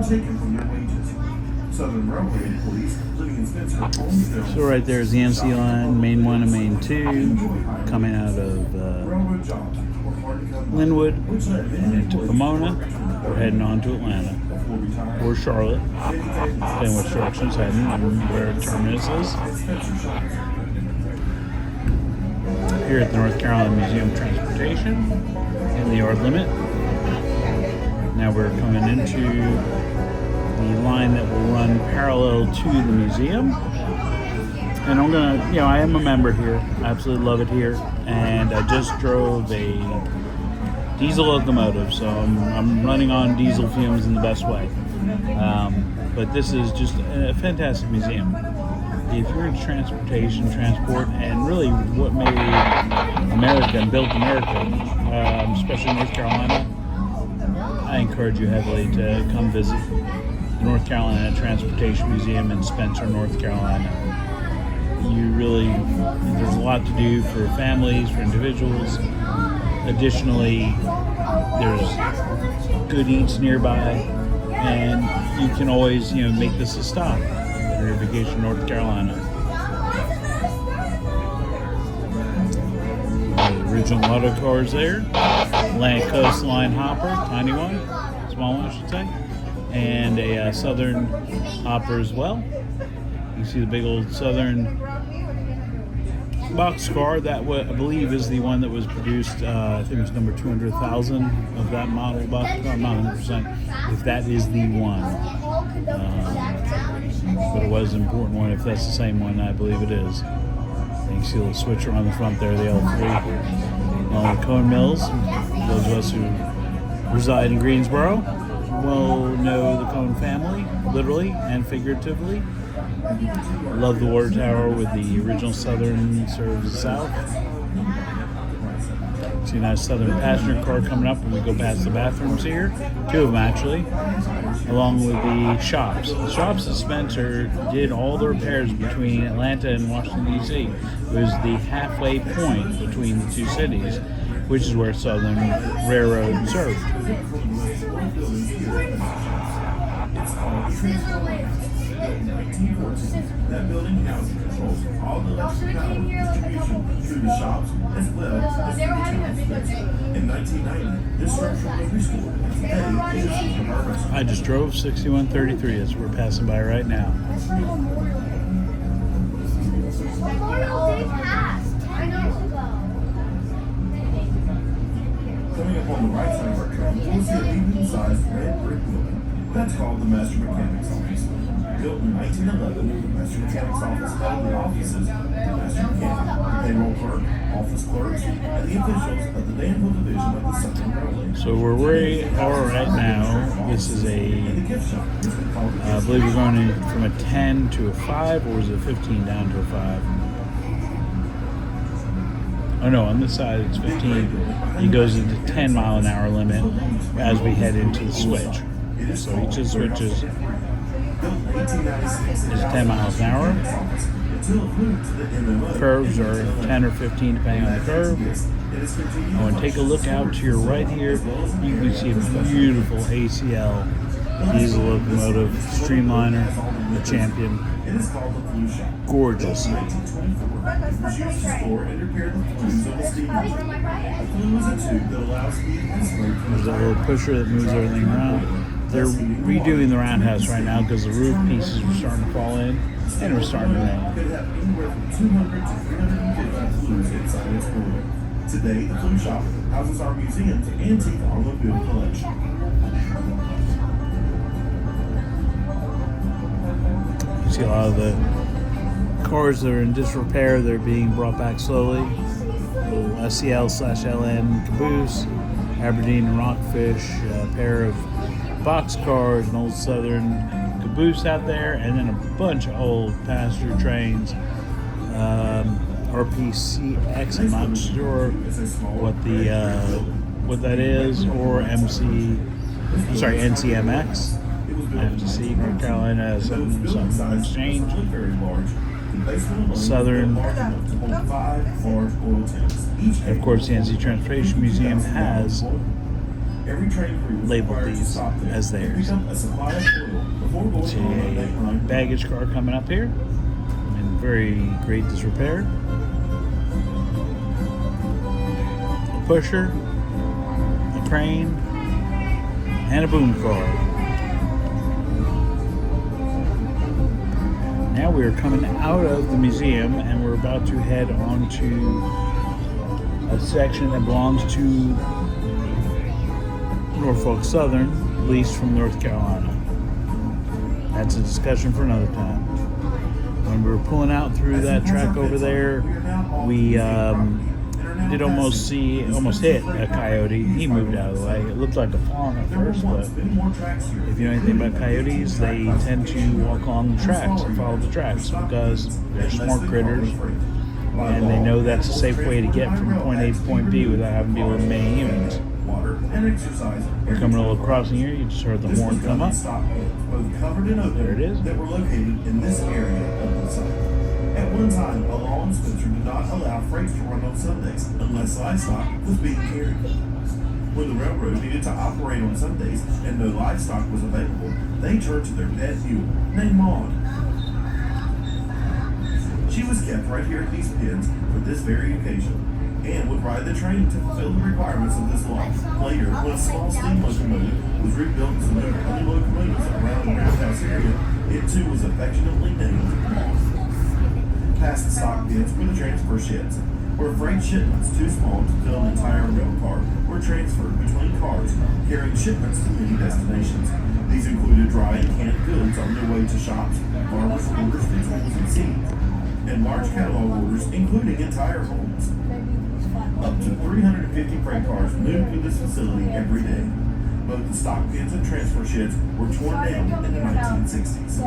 taken from their wages. Southern Railway employees living in Spencer owned their So right there is the MC line, Main 1 and Main 2, coming out of railroad jobs were hard to come by, Linwood which led and many into Pomona. We're heading on to Atlanta before retiring. or Charlotte, depending which direction it's heading and where terminus is. Here at the North Carolina Museum of Transportation in the yard limit. Now we're coming into the line that will run parallel to the museum. And I'm gonna, I am a member here. I absolutely love it here. And I just drove a diesel locomotive, so I'm running on diesel fumes in the best way. But this is just a fantastic museum. If you're into transportation, transport, and really what made America and built America, especially North Carolina, I encourage you heavily to come visit the North Carolina Transportation Museum in Spencer, North Carolina. There's a lot to do for families, for individuals. Additionally, there's good eats nearby, and you can always, make this a stop for your vacation in North Carolina. The original auto cars there. Atlantic Coastline hopper, tiny one, small one I should say, and a Southern hopper as well. You can see the big old Southern boxcar. That I believe is the one that was produced, I think it was number 200,000 of that model boxcar. I'm not 100% if that is the one. But it was an important one. If that's the same one, I believe it is. And you can see a little switcher on the front there, the L3. Cone Mills, those of us who reside in Greensboro will know the Cone family, literally and figuratively. Love the water tower with the original Southern serves the south. See a nice Southern passenger car coming up when we go past the bathrooms here. Two of them actually, along with the shops. The shops at Spencer did all the repairs between Atlanta and Washington, D.C. It was the halfway point between the two cities, which is where Southern Railroad served. That building house controls all the electric power distribution through the shops as well as the in 1990, this structure was restored, and today it is used for our restaurant. I just drove 6133 as we're passing by right now. Coming up on the right side of our train, we'll see a medium-sized red brick building. That's called the Master Mechanic's Office. Built in 1911, the Master Mechanic's Office held the offices of the Master Mechanic, the payroll clerk, office clerks, and the officials of the Danville Division of the Southern Railway. So where we are right now, this is I believe we're going in from a 10 to a 5, or is it 15 down to a 5? Oh no, on this side it's 15. It goes into 10 mile an hour limit as we head into the switch. So each of the switches is 10 miles an hour. Curves are 10 or 15 depending on the curve. I want to take a look out to your right here. You can see a beautiful ACL diesel locomotive, Streamliner, the Champion. Gorgeous. There's that little pusher that moves everything around. They're redoing the roundhouse right now because the roof pieces were starting to fall in and it was starting to rain. Today, the Flume Shop houses our museum's antique automobile collection. You see a lot of the cars that are in disrepair, they're being brought back slowly. SCL/LN caboose, Aberdeen and Rockfish, a pair of boxcars, an old Southern caboose out there, and then a bunch of old passenger trains. RPCX, I'm not sure what that is, or NCMX. I have to see. North Carolina has some exchange. Southern. And of course, the NC Transportation Museum has Every train crew was labeled required to these stop there as and theirs. pick up a supply of oil before going See on a late a night baggage car coming up here in very great disrepair. A pusher, a crane, and a boom car. Now we are coming out of the museum and we're about to head on to a section that belongs to Norfolk Southern, leased from North Carolina. That's a discussion for another time. When we were pulling out through that track over there, we did almost hit a coyote. He moved out of the way. It looked like a fawn at first, but if you know anything about coyotes, they tend to walk along the tracks and follow the tracks because they're smart critters and they know that's a safe way to get from point A to point B without having to deal with many humans. We're coming a little crossing here. You just heard the horn come up. There it is. That were located in this area of the site. At one time, a law in Spencer did not allow freight to run on Sundays unless livestock was being carried. When the railroad needed to operate on Sundays and no livestock was available, they turned to their pet mule named Maud. She was kept right here at these pens for this very occasion and would ride the train to fulfill the requirements of this law. Later, when a small steam locomotive was rebuilt to move other locomotives around the roundhouse area, it too was affectionately named Maud. Past the stock pens were the transfer sheds, where freight shipments too small to fill an entire rail car were transferred between cars carrying shipments to many destinations. These included dry and canned goods on their way to shops, farmers' orders for tools and seeds, and large catalog orders including entire homes. Up to 350 freight cars moved through this facility every day. Both the stock pens and transfer sheds were torn down in the 1960s.